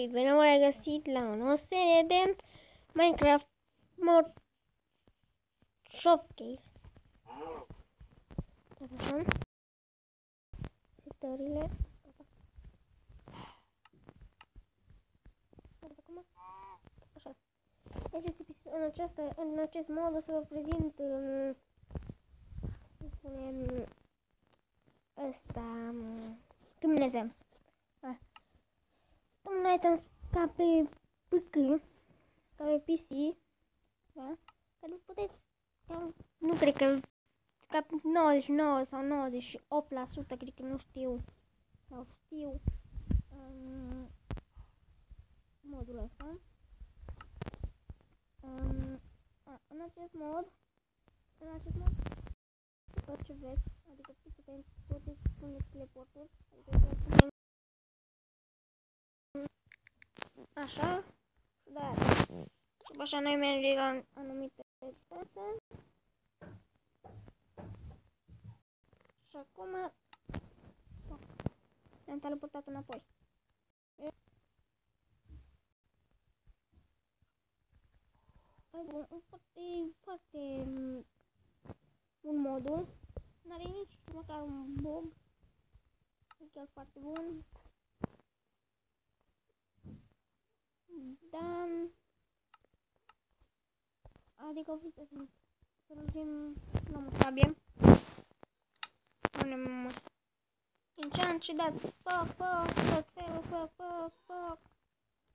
Bine m-am regăsit la o nouă serie de Minecraft Mod Showcase. Așa. Setările. Așa. În acest mod o să vă prezint ăsta Dumnezeams. Dumnezeams ca pe PC, ca pe PC, da? Că nu puteți, nu cred că ca 99 sau 98% cred că nu știu sau știu modul ăsta. În acest mod tot ce vreți, adică puteți pune teleporturi, adică așa, da, și așa noi mergem la anumite distanțe. Și acum ne-am teleportat înapoi. Foarte bun modul, n-are nici măcar un bug, e chiar foarte bun. Da, adică să luăm sabie, punem enchant și dați foc,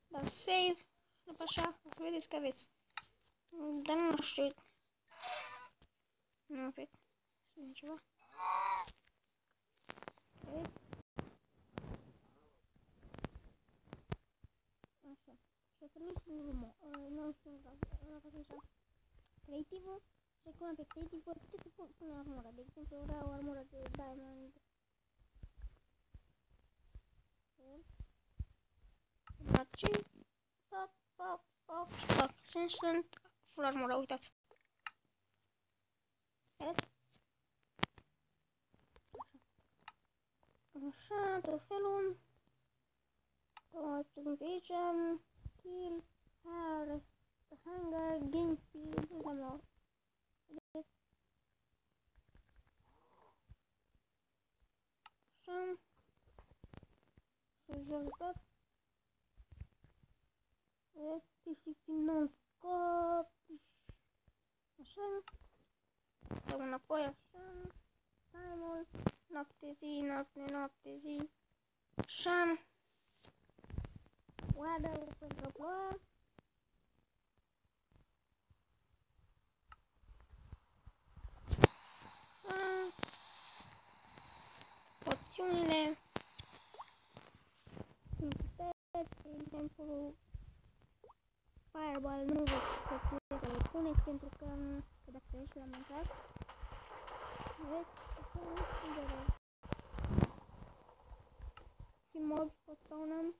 dați save, după așa o să vedeți că aveți. Dar nu știu, nu cred, sunt ceva. Vedeți? Așa. Și o să nu știu așa. Creativul, și acum pe creativul puteți să punem armura. De exemplu, eu vreau o armură de diamond. Daci, foc și foc. Sunt full armură, uitați. Vedeți? Așa, tot felul. O să pe aici, kill, harvest, hunger, game speed, înseamnă. Așa. Să joc tot. Vedeți, și non-scop. Așa. Dăm înapoi, așa. Timer. Noapte, zi, noapte, zi. Așa. Weather pentru a ploua. Poțiunile. De exemplu, Fireball nu vă să le puneți pentru că dacă ești la Minecraft, vedeți că nu știu de și mod pot spawnăm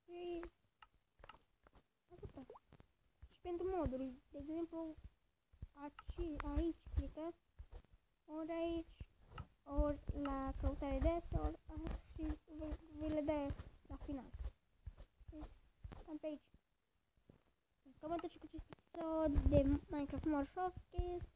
și atâta. Și pentru moduri, de exemplu, aici clicați, ori aici, ori la căutare de ori și vi le dă la final. Cam pe aici. Cam atât și cu acest episod de Minecraft More Showcase.